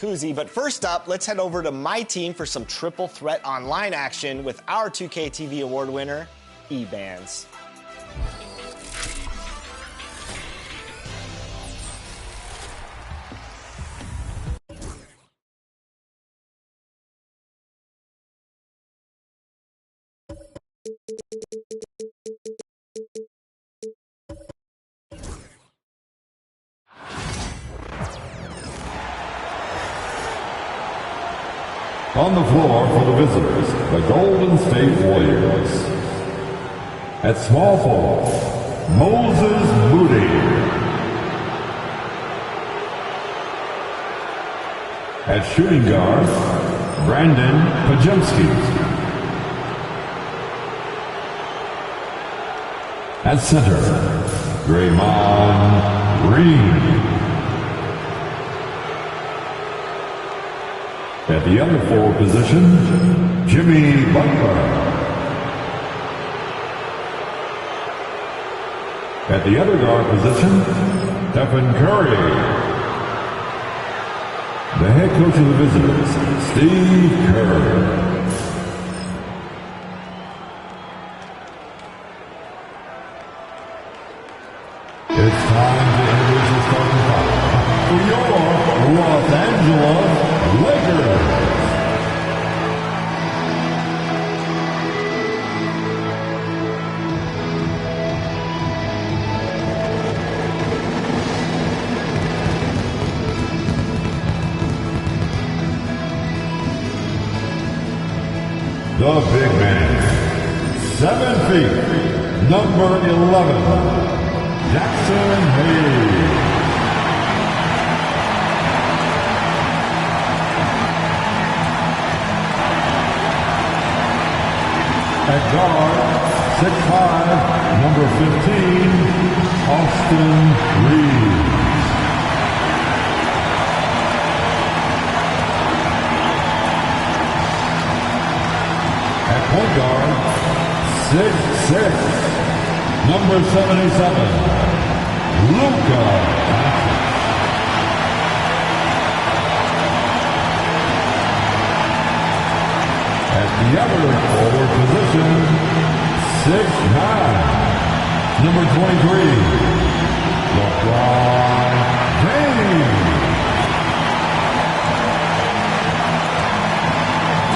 Koozie, but first up, let's head over to my team for some triple threat online action with our 2K TV award winner, eBands. On the floor for the visitors, the Golden State Warriors. At small forward, Moses Moody. At shooting guard, Brandon Pajemski. At center, Draymond Green. At the other forward position, Jimmy Butler. At the other guard position, Stephen Curry. The head coach of the visitors, Steve Kerr. It's time to introduce the starting five for your Los Angeles Lakers. The big man, 7 feet, number 11, Jackson Hayes. At guard, 6'5", number 15, Austin Reeves. At point guard, 6'6", number 77, Luka Doncic. At the other forward position, 6'9", number 23, LeBron James.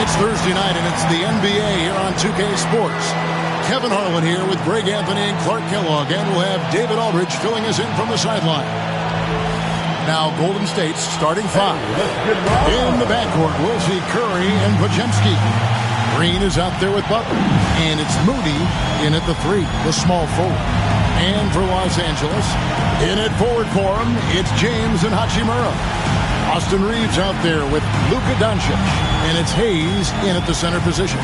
It's Thursday night, and it's the NBA here on 2K Sports. Kevin Harlan here with Greg Anthony and Clark Kellogg, and we'll have David Aldridge filling us in from the sideline. Now, Golden State's starting five. In the backcourt, we'll see Curry and Pajemski. Green is out there with Butler, and it's Moody in at the three, the small forward. And for Los Angeles, in at forward for him, it's James and Hachimura. Austin Reeves out there with Luka Doncic, and it's Hayes in at the center position.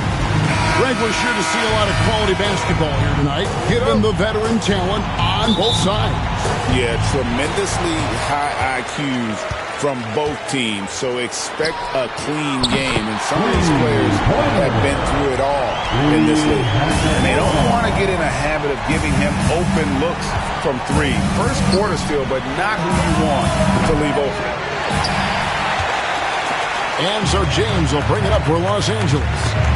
Greg, we're sure to see a lot of quality basketball here tonight, given the veteran talent on both sides. Yeah, tremendously high IQs from both teams, so expect a clean game. And some of these players have been through it all in this league. And they don't want to get in a habit of giving him open looks from three. First quarter still, but not who you want to leave open. And so James will bring it up for Los Angeles.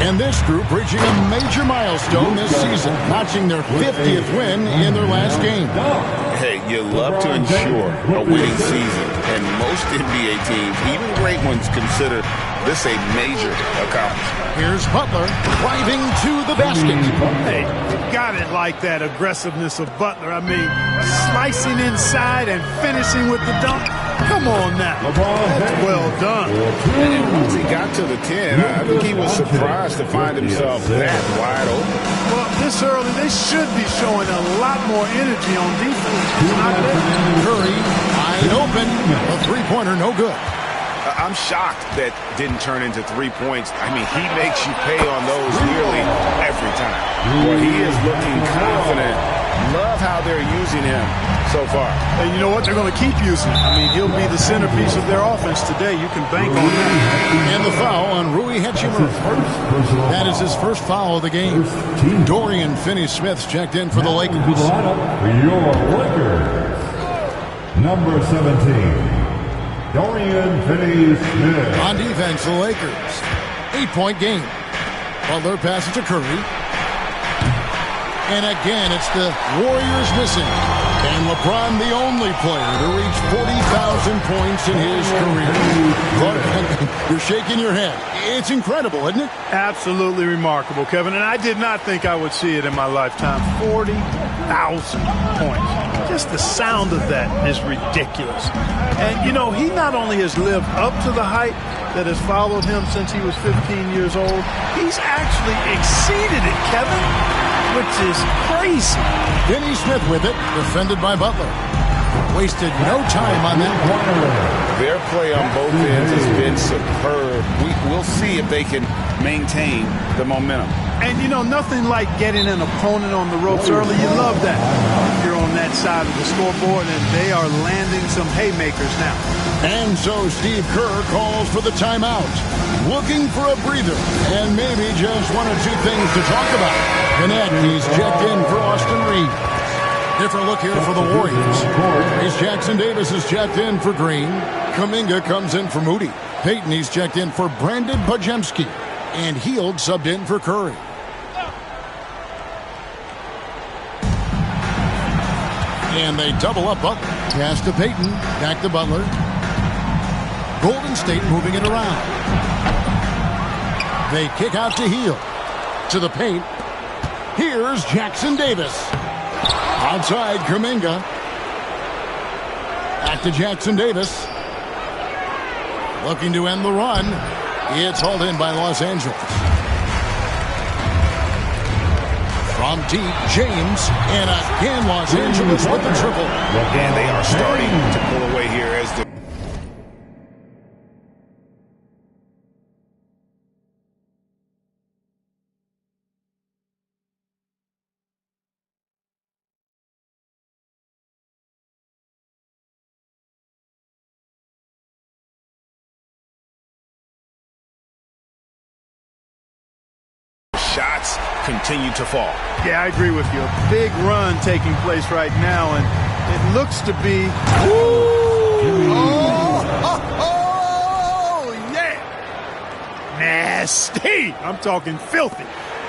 And this group reaching a major milestone this season, notching their 50th win in their last game. Hey, you love to ensure a winning season, and most NBA teams, even great ones, consider this a major accomplishment. Here's Butler driving to the basket. Hey, you got it like that aggressiveness of Butler. I mean, slicing inside and finishing with the dunk. Come on now. That's well done. And once he got to the 10, I think he was surprised to find himself that wide open. Well, this early, they should be showing a lot more energy on defense. Not Curry, wide open. A three-pointer, no good. I'm shocked that didn't turn into 3 points. I mean, he makes you pay on those nearly every time. Well, he is looking confident. Love how they're using him so far. And you know what? They're going to keep using him. I mean, he'll be the centerpiece of their offense today. You can bank on that. And the foul on Rui Hachimura. That is his first foul of the game. Dorian Finney-Smith's checked in for the Lakers. Your Lakers, number 17, Dorian Finney-Smith. On defense, the Lakers. 8-point game. Butler passes to Curry. And again, it's the Warriors missing. And LeBron, the only player to reach 40,000 points in his career. Clark, you're shaking your head. It's incredible, isn't it? Absolutely remarkable, Kevin. And I did not think I would see it in my lifetime. 40,000 points. Just the sound of that is ridiculous. And, you know, he not only has lived up to the height that has followed him since he was 15 years old, he's actually exceeded it, Kevin, which is crazy. Finney Smith with it, defended by Butler. Wasted no time on that one. Their play on both ends has been superb. We'll see if they can maintain the momentum. And, you know, nothing like getting an opponent on the ropes early. You love that. You're on that side of the scoreboard, and they are landing some haymakers now. And so Steve Kerr calls for the timeout. Looking for a breather, and maybe just one or two things to talk about. Gannett, he's checked in for Austin Reeves. Different look here for the Warriors. Reese Jackson Davis is checked in for Green. Kuminga comes in for Moody. Payton, he's checked in for Brandon Podziemski. And Hield subbed in for Curry. And they double up Butler. Pass to Payton. Back to Butler. Golden State moving it around. They kick out to Hield. To the paint. Here's Jackson Davis. Outside Kuminga. Back to Jackson Davis. Looking to end the run. It's hauled in by Los Angeles. From deep, James, and again Los Angeles with the triple. And they are starting to pull away here as the shots continue to fall. Yeah, I agree with you. A big run taking place right now, and it looks to be... Oh, yeah! Nasty! I'm talking filthy.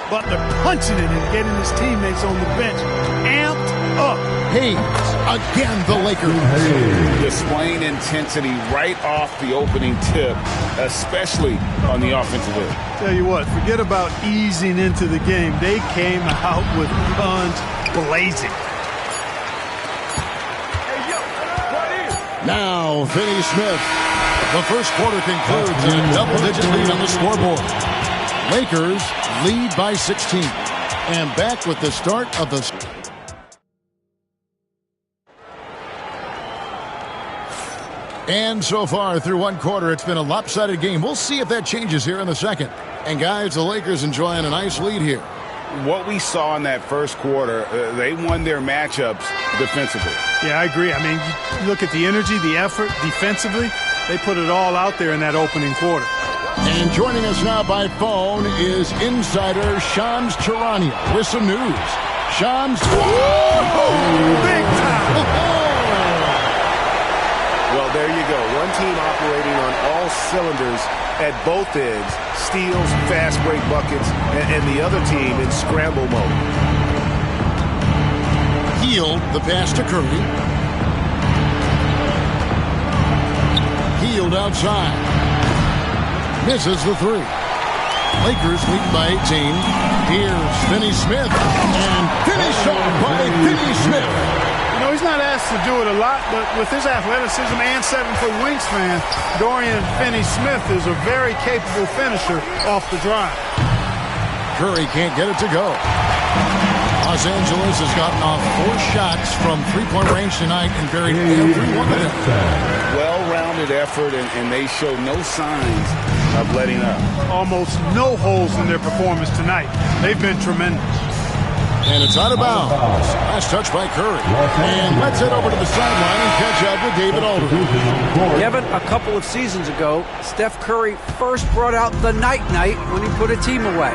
Butler punching it and getting his teammates on the bench amped up. Hayes, again the Lakers. Displaying intensity right off the opening tip, especially on the offensive end. Tell you what, forget about easing into the game. They came out with guns blazing. Now, Finney Smith. The first quarter concludes in a double-digit lead on the scoreboard. Lakers lead by 16. And back with the start of the... And so far, through one quarter, it's been a lopsided game. We'll see if that changes here in the second. And, guys, the Lakers enjoying a nice lead here. What we saw in that first quarter, they won their matchups defensively. Yeah, I agree. I mean, you look at the energy, the effort defensively. They put it all out there in that opening quarter. And joining us now by phone is insider Shams Charania with some news. Shams. Big time. Well, there you go. One team operating on all cylinders at both ends. Steals, fast break buckets, and the other team in scramble mode. Hield, the pass to Curry. Hield outside. Misses the three. Lakers lead by 18. Here's Finney Smith. And finished off by Finney Smith. You know, he's not asked to do it a lot, but with his athleticism and 7-foot wingspan, Dorian Finney-Smith is a very capable finisher off the drive. Curry can't get it to go. Los Angeles has gotten off 4 shots from three-point range tonight and buried every one of them. Well-rounded effort, and they show no signs of letting up. Almost no holes in their performance tonight. They've been tremendous. And it's out of bounds. Last touch by Curry. And let's head over to the sideline and catch up with David Aldridge. Kevin, a couple of seasons ago, Steph Curry first brought out the night-night when he put a team away.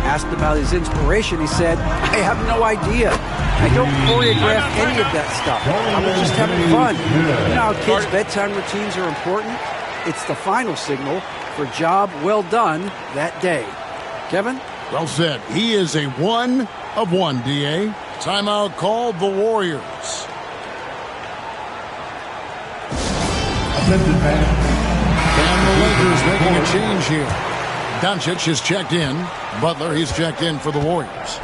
Asked about his inspiration, he said, I have no idea. I don't choreograph any of that stuff. I'm just having fun. You know how kids' bedtime routines are important? It's the final signal for job well done that day. Kevin? Well said. He is a 1 of 1, D.A. Timeout called the Warriors. And the Lakers making a change here. Doncic is checked in. Butler, he's checked in for the Warriors.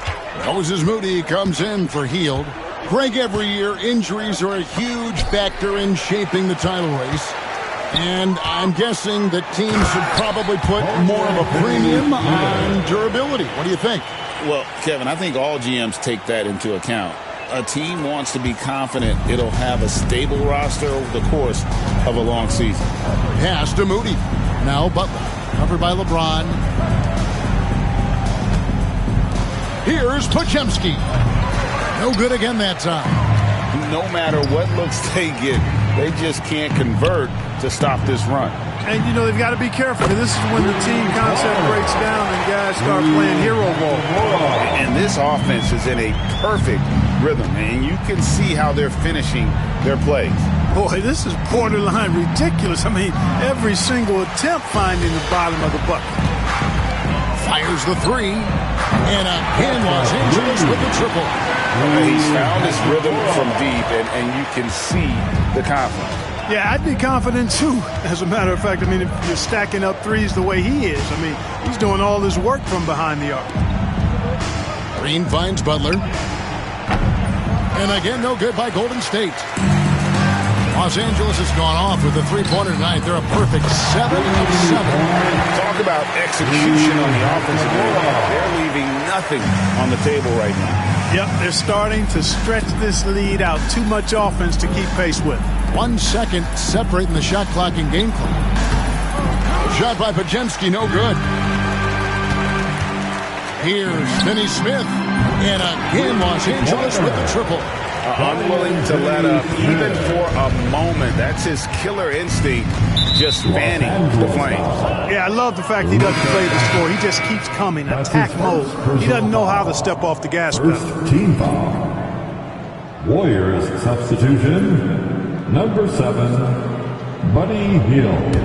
Moses Moody comes in for Hield. Greg, every year, injuries are a huge factor in shaping the title race. And I'm guessing that teams should probably put more of a premium on durability. What do you think? Well, Kevin, I think all GMs take that into account. A team wants to be confident it'll have a stable roster over the course of a long season. Pass to Moody. Now Butler, covered by LeBron. Here's Podziemski. No good again that time. No matter what looks they get, they just can't convert to stop this run. And, you know, they've got to be careful, because this is when the team concept breaks down and guys start playing hero ball. And this offense is in a perfect rhythm, and you can see how they're finishing their plays. Boy, this is borderline ridiculous. I mean, every single attempt finding the bottom of the bucket. Fires the three. And again, Los Angeles with the triple. He's found his rhythm from deep, and you can see the confidence. Yeah, I'd be confident, too, as a matter of fact. I mean, if you're stacking up threes the way he is, I mean, he's doing all this work from behind the arc. Green finds Butler. And again, no good by Golden State. Los Angeles has gone off with a three-pointer tonight. They're a perfect 7 of 7. Talk about execution on the offensive end. They're leaving nothing on the table right now. Yep, they're starting to stretch this lead out. Too much offense to keep pace with. 1 second separating the shot clock and game clock. Shot by Podziemski, no good. Here's Finney Smith. And again, Los Angeles with the triple. Unwilling to let up, even for a moment. That's his killer instinct, just fanning the flames. Yeah, I love the fact he doesn't play the score. He just keeps coming, attack mode. He doesn't know how to step off the gas pedal. Team foul. Warriors substitution, number 7, Buddy Hield.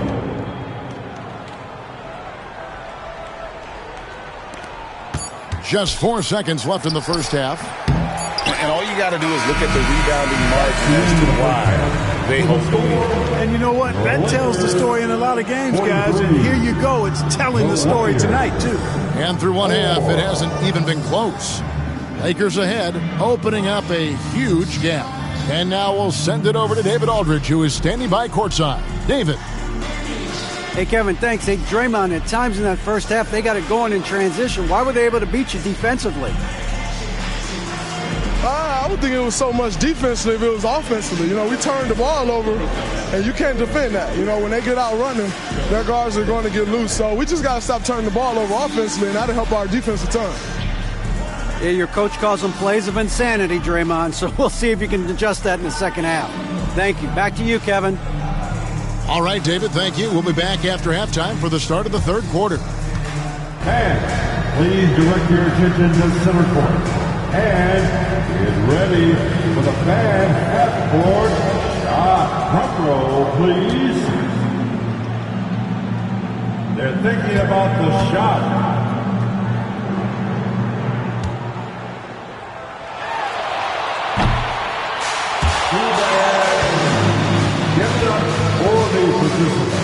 Just 4 seconds left in the first half. And all you got to do is look at the rebounding margin as to why they hope to win. And you know what? That tells the story in a lot of games, guys. And here you go. It's telling the story tonight, too. And through one half, it hasn't even been close. Lakers ahead, opening up a huge gap. And now we'll send it over to David Aldridge, who is standing by courtside. David. Hey, Kevin, thanks. Hey, Draymond, at times in that first half, they got it going in transition. Why were they able to beat you defensively? I would think it was so much defensively if it was offensively. You know, we turned the ball over, and you can't defend that. You know, when they get out running, their guards are going to get loose. So we just got to stop turning the ball over offensively, and that'll help our defense a ton. Yeah, your coach calls them plays of insanity, Draymond, so we'll see if you can adjust that in the second half. Thank you. Back to you, Kevin. All right, David, thank you. We'll be back after halftime for the start of the third quarter. And please direct your attention to center court. And get ready for the fan half-court shot. Front row, please. They're thinking about the shot. Give it up for the participants.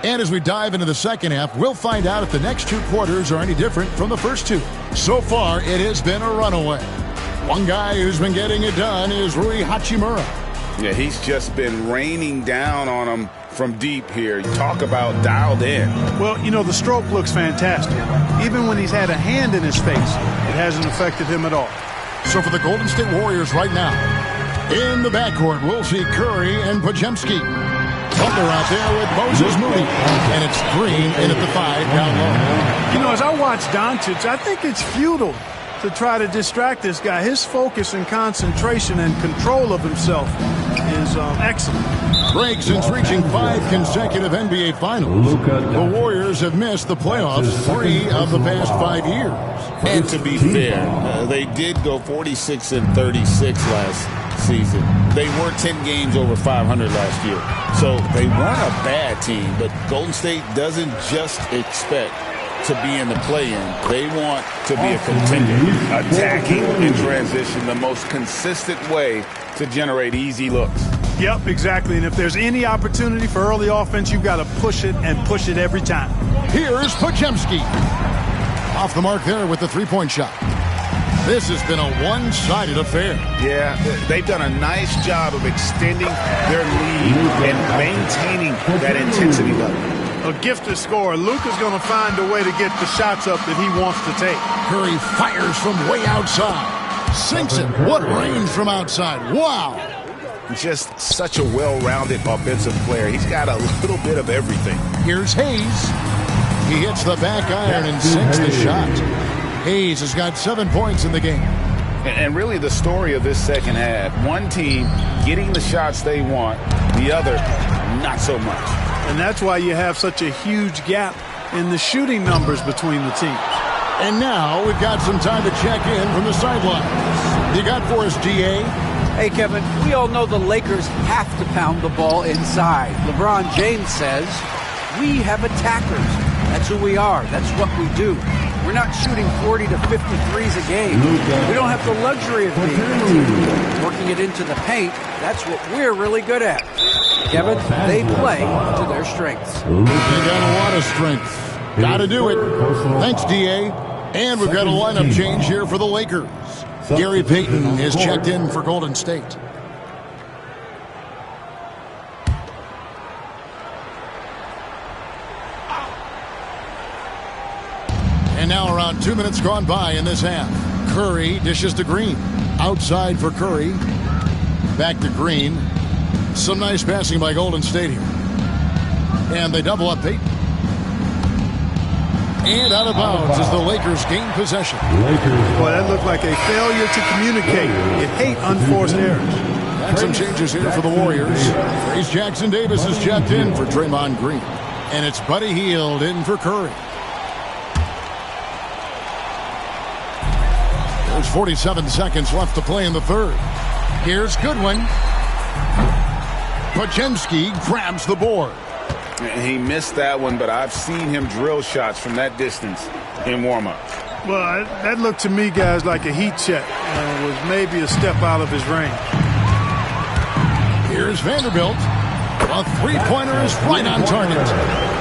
And as we dive into the second half, we'll find out if the next two quarters are any different from the first two. So far, it has been a runaway. One guy who's been getting it done is Rui Hachimura. Yeah, he's just been raining down on him from deep here. You talk about dialed in. Well, you know, the stroke looks fantastic. Even when he's had a hand in his face, it hasn't affected him at all. So for the Golden State Warriors right now, in the backcourt, we'll see Curry and Podziemski. Butler out there with Moses Moody. And it's Green in at the 5 down low. You know, as I watch Doncic, I think it's futile to try to distract this guy. His focus and concentration and control of himself is excellent. Greg, since reaching 5 consecutive NBA Finals, the Warriors have missed the playoffs 3 of the past 5 years. And to be fair, they did go 46-36 last season. They were 10 games over 500 last year. So they weren't a bad team, but Golden State doesn't just expect to be in the play-in. They want to be a contender. Attacking in transition, the most consistent way to generate easy looks. Yep, exactly. And if there's any opportunity for early offense, you've got to push it and push it every time. Here's Podziemski. Off the mark there with the three-point shot. This has been a one-sided affair. Yeah, they've done a nice job of extending their lead and maintaining that intensity level. A gifted scorer. Luka's going to find a way to get the shots up that he wants to take. Curry fires from way outside. Sinks it. What range from outside. Wow. Just such a well-rounded offensive player. He's got a little bit of everything. Here's Hayes. He hits the back iron and sinks the shot. Hayes has got 7 points in the game. And really the story of this second half, one team getting the shots they want, the other not so much. And that's why you have such a huge gap in the shooting numbers between the teams. And now we've got some time to check in from the sidelines. You got for us, DA? Hey, Kevin, we all know the Lakers have to pound the ball inside. LeBron James says, we have attackers. That's who we are. That's what we do. We're not shooting 40 to 50 threes a game. We don't have the luxury of being a team. Working it into the paint, that's what we're really good at. Kevin, they play to their strengths. They got a lot of strength. Got to do it. Thanks, DA. And we've got a lineup change here for the Lakers. Gary Payton is checked in for Golden State. And now around 2 minutes gone by in this half. Curry dishes to Green. Outside for Curry. Back to Green. Some nice passing by Golden State here. And they double up Payton. And out of bounds as the Lakers gain possession. Boy, that looked like a failure to communicate. You hate unforced errors. And some changes here for the Warriors. Trace Jackson Davis is checked in for Draymond Green. And it's Buddy Hield in for Curry. There's 47 seconds left to play in the third. Here's Goodwin. Podziemski grabs the board. He missed that one, but I've seen him drill shots from that distance in warm-ups. Well, that looked to me, guys, like a heat check. It was maybe a step out of his range. Here's Vanderbilt. A three-pointer is right on target.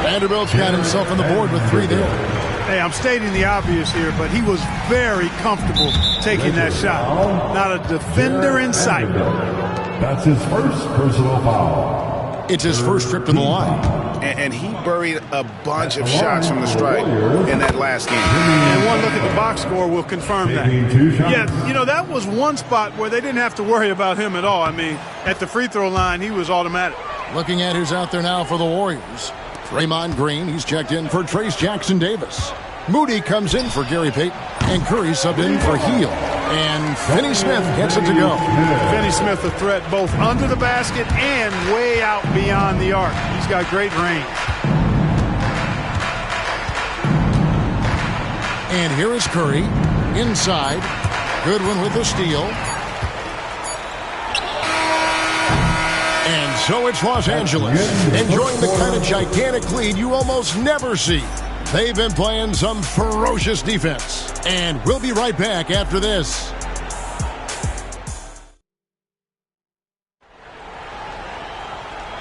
Vanderbilt's got himself on the board with 3 there. Hey, I'm stating the obvious here, but he was very comfortable taking that shot. Not a defender in sight. That's his first personal foul. It's his first trip to the line. And he buried a bunch of shots from the stripe in that last game. And one look at the box score will confirm that. Yeah, you know, that was one spot where they didn't have to worry about him at all. I mean, at the free throw line, he was automatic. Looking at who's out there now for the Warriors. Draymond Green, he's checked in for Trace Jackson Davis. Moody comes in for Gary Payton. And Curry subbed in for Hield. And Finney Smith gets it to go. Finney Smith a threat both under the basket and way out beyond the arc. He's got great range. And here is Curry inside. Goodwin with the steal. And so it's Los Angeles, enjoying the kind of gigantic lead you almost never see. They've been playing some ferocious defense. And we'll be right back after this.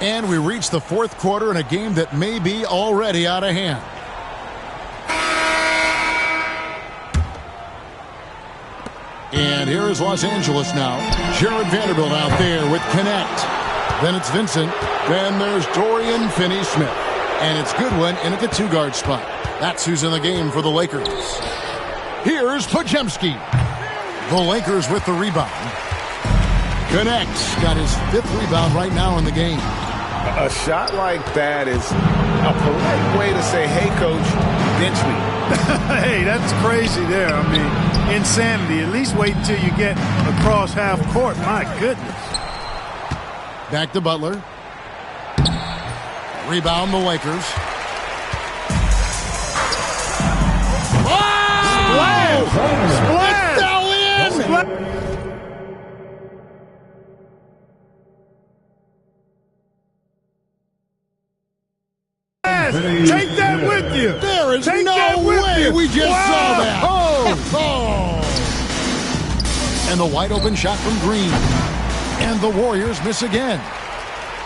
And we reach the fourth quarter in a game that may be already out of hand. And here is Los Angeles now. Jared Vanderbilt out there with Connect. Then it's Vincent. Then there's Dorian Finney-Smith. And it's Goodwin in at the 2-guard spot. That's who's in the game for the Lakers. Here's Podziemski. The Lakers with the rebound. Connects. Got his 5th rebound right now in the game. A shot like that is a polite way to say, hey, coach, bench me. Hey, that's crazy there. I mean, insanity. At least wait until you get across half court. My goodness. Back to Butler. Rebound the Lakers. Splash! Splash! It fell in! Take that with you. There is Take no way we just saw that. Oh. And the wide open shot from Green. And the Warriors miss again.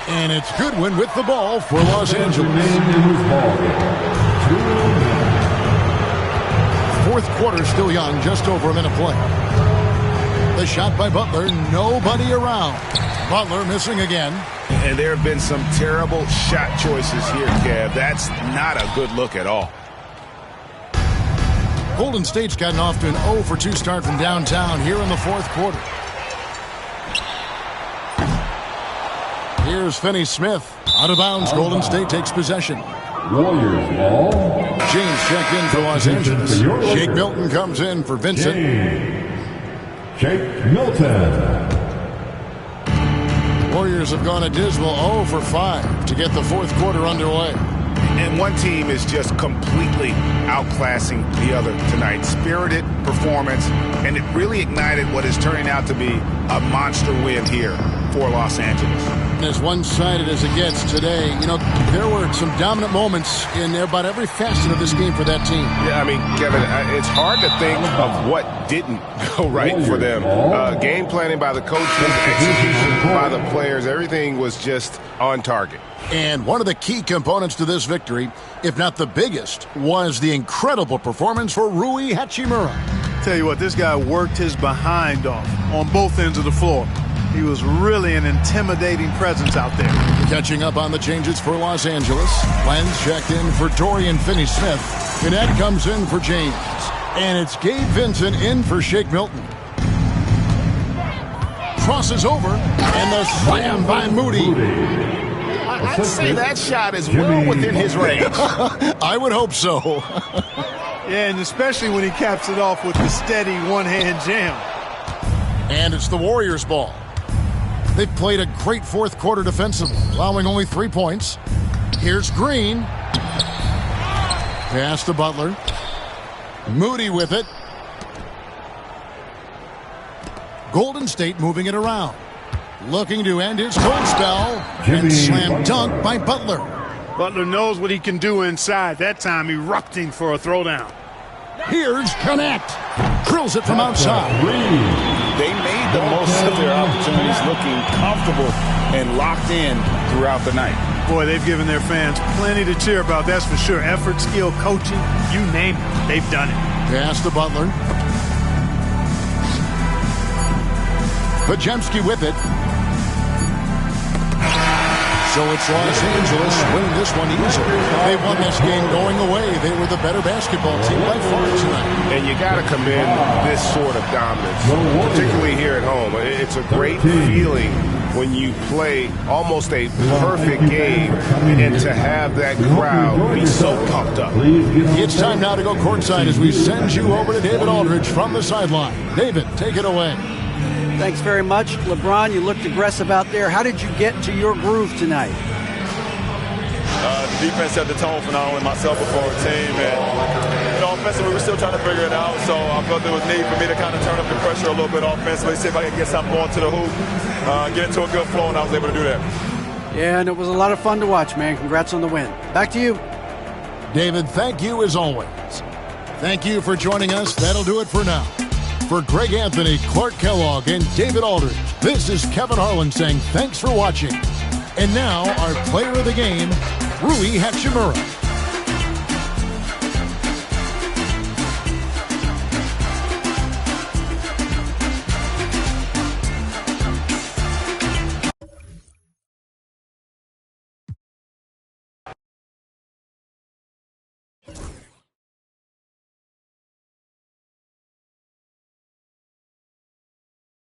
And it's Goodwin with the ball for Los Angeles. 4th quarter still young, just over a minute play. The shot by Butler, nobody around. Butler missing again. And there have been some terrible shot choices here, Kev. That's not a good look at all. Golden State's gotten off to an 0-for-2 start from downtown here in the 4th quarter. Here's Finney-Smith. Out of bounds, Golden State takes possession. Warriors ball. James checked in for Los Angeles. Shake Milton comes in for Vincent. Shake Milton. Warriors have gone a dismal 0-for-5 to get the 4th quarter underway. And one team is just completely outclassing the other tonight. Spirited performance, and it really ignited what is turning out to be a monster win here for Los Angeles. As one-sided as it gets today, you know, there were some dominant moments in about every facet of this game for that team. Yeah, I mean, Kevin, it's hard to think of what didn't go right for them. Game planning by the coaches, execution by the players, everything was just on target. And one of the key components to this victory, if not the biggest, was the incredible performance for Rui Hachimura. Tell you what, this guy worked his behind off on both ends of the floor. He was really an intimidating presence out there. Catching up on the changes for Los Angeles. Lenz checked in for Dorian Finney-Smith. Gannett comes in for James. And it's Gabe Vincent in for Shake Milton. Crosses over, and the slam by Moody. I'd say that shot is well within his range. I would hope so. Yeah, and especially when he caps it off with the steady one-hand jam. And it's the Warriors' ball. They've played a great 4th quarter defensively, allowing only 3 points. Here's Green. Pass to Butler. Moody with it. Golden State moving it around. Looking to end his cold spell. And slam dunk by Butler. Butler knows what he can do inside. That time erupting for a throwdown. Here's Connect. Drills it from outside. They made the most of their opportunities, looking comfortable and locked in throughout the night. Boy, they've given their fans plenty to cheer about, that's for sure. Effort, skill, coaching, you name it, they've done it. Pass to Butler. Podziemski with it. So it's Los Angeles winning this one easily. They won this game going away. They were the better basketball team by far tonight. And you got to commend this sort of dominance, particularly here at home. It's a great feeling when you play almost a perfect game and to have that crowd be so pumped up. It's time now to go courtside as we send you over to David Aldridge from the sideline. David, take it away. Thanks very much. LeBron, you looked aggressive out there. How did you get to your groove tonight? Defense set the tone for not only myself but for our team. And offensively, we're still trying to figure it out. So I felt there was need for me to kind of turn up the pressure a little bit offensively, see if I can get something going to the hoop, get into a good flow, and I was able to do that. Yeah, and it was a lot of fun to watch, man. Congrats on the win. Back to you. David, thank you as always. Thank you for joining us. That'll do it for now. For Greg Anthony, Clark Kellogg, and David Aldridge, this is Kevin Harlan saying thanks for watching. And now, our player of the game, Rui Hachimura.